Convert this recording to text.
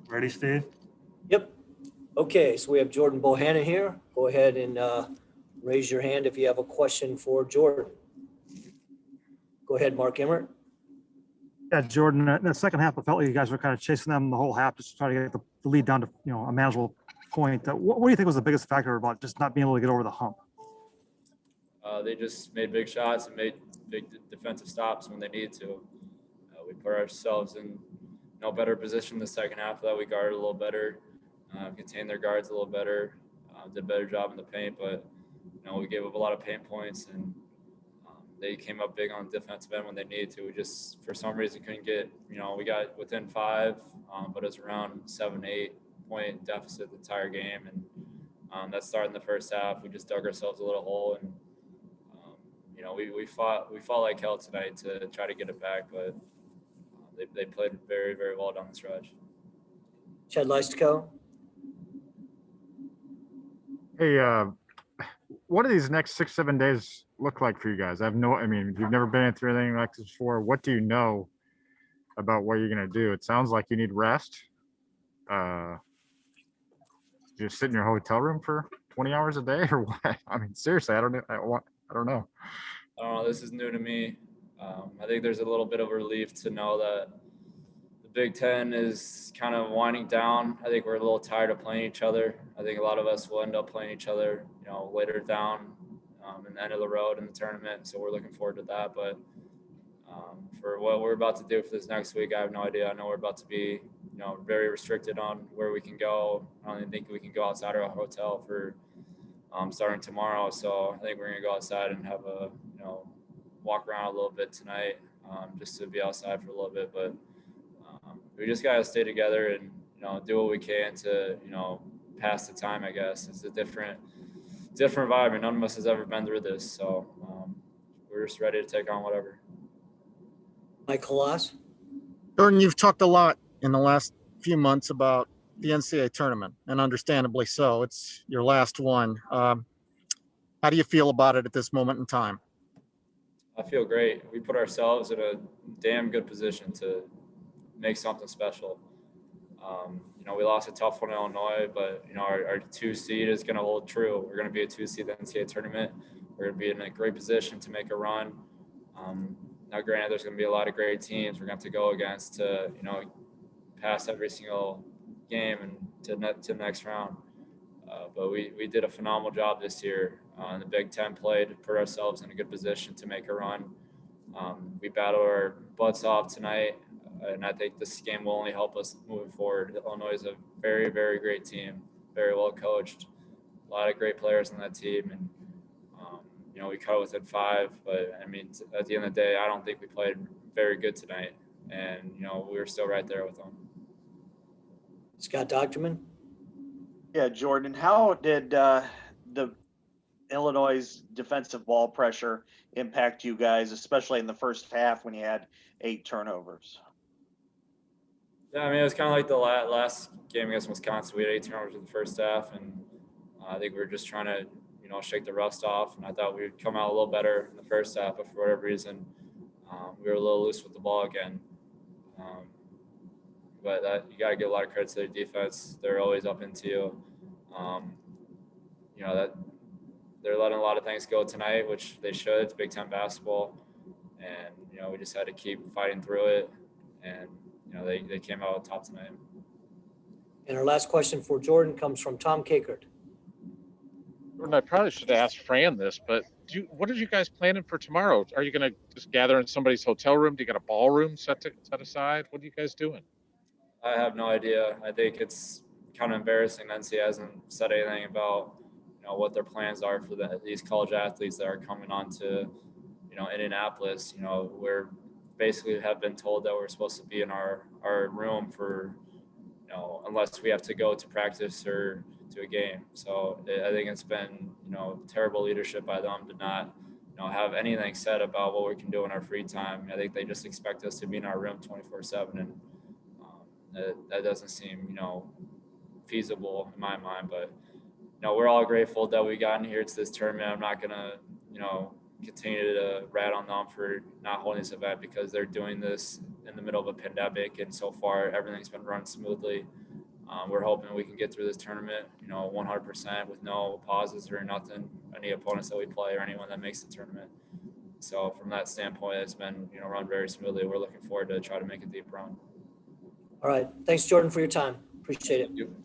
Ready, Steve? Yep. Okay, so we have Jordan Bohannon here. Go ahead and raise your hand if you have a question for Jordan. Go ahead, Mark Emmert. Yeah, Jordan, in the second half, I felt like you guys were kind of chasing them the whole half, just to try to get the lead down to, a manageable point. What do you think was the biggest factor about just not being able to get over the hump? They just made big shots and made big defensive stops when they needed to. We put ourselves in better position the second half. That we guarded a little better, contained their guards a little better, did a better job in the paint. But we gave up a lot of paint points, and they came up big on the defensive end when they needed to. We just, for some reason, couldn't get. We got within 5, but it was around 7-8 point deficit the entire game, and that started in the first half. We just dug ourselves a little hole, and we fought like hell tonight to try to get it back, but they played very, very well down the stretch. Chad Leistikow. Hey, what do these next 6-7 days look like for you guys? You've never been through anything like this before. What do you know about what you're going to do? It sounds like you need rest. Just sit in your hotel room for 20 hours a day or what? Seriously, I don't know. I don't know. I don't know. This is new to me. I think there's a little bit of relief to know that the Big Ten is kind of winding down. I think we're a little tired of playing each other. I think a lot of us will end up playing each other, later down in the end of the road in the tournament. So we're looking forward to that. But for what we're about to do for this next week, I have no idea. I know we're about to be, very restricted on where we can go. I don't even think we can go outside our hotel for starting tomorrow. So I think we're going to go outside and have a, walk around a little bit tonight, just to be outside for a little bit. But we just got to stay together and, do what we can to, pass the time, I guess. It's a different environment. None of us has ever been through this. So we're just ready to take on whatever. Mike Halas. Jordan, you've talked a lot in the last few months about the NCAA tournament, and understandably so. It's your last one. How do you feel about it at this moment in time? I feel great. We put ourselves in a damn good position to make something special. We lost a tough one in Illinois, but, our 2 seed is going to hold true. We're going to be a 2 seed in the NCAA tournament. We're going to be in a great position to make a run. Now, granted, there's going to be a lot of great teams we're going to have to go against to, pass every single game and to the next round. But we did a phenomenal job this year. The Big Ten played to put ourselves in a good position to make a run. We battled our butts off tonight, and I think this game will only help us moving forward. Illinois is a very, very great team, very well coached, a lot of great players on that team, and we cut it within 5. But at the end of the day, I don't think we played very good tonight, and we were still right there with them. Scott Dochterman. Yeah, Jordan, how did the Illinois' defensive ball pressure impact you guys, especially in the first half when you had 8 turnovers? Yeah, it was kind of like the last game against Wisconsin. We had 8 turnovers in the first half, and I think we were just trying to, shake the rust off. And I thought we would come out a little better in the first half, but for whatever reason, we were a little loose with the ball again. But you got to give a lot of credit to their defense. They're always up into you. That they're letting a lot of things go tonight, which they should. It's Big Ten basketball, and we just had to keep fighting through it. And they came out on top tonight. And our last question for Jordan comes from Tom Kakert. Jordan, I probably should ask Fran this, but what are you guys planning for tomorrow? Are you going to just gather in somebody's hotel room? Do you got a ballroom set aside? What are you guys doing? I have no idea. I think it's kind of embarrassing that NCAA hasn't said anything about what their plans are for these college athletes that are coming on to Indianapolis. We're basically have been told that we're supposed to be in our room for unless we have to go to practice or to a game. So I think it's been terrible leadership by them to not have anything said about what we can do in our free time. I think they just expect us to be in our room 24/7, and that doesn't seem feasible in my mind. But we're all grateful that we got in here to this tournament. I'm not gonna continue to rat on them for not holding this event because they're doing this in the middle of a pandemic, and so far everything's been run smoothly. We're hoping we can get through this tournament, 100% with no pauses or nothing. Any opponents that we play or anyone that makes the tournament. So from that standpoint, it's been run very smoothly. We're looking forward to try to make a deep run. All right. Thanks, Jordan, for your time. Appreciate it. Thank you.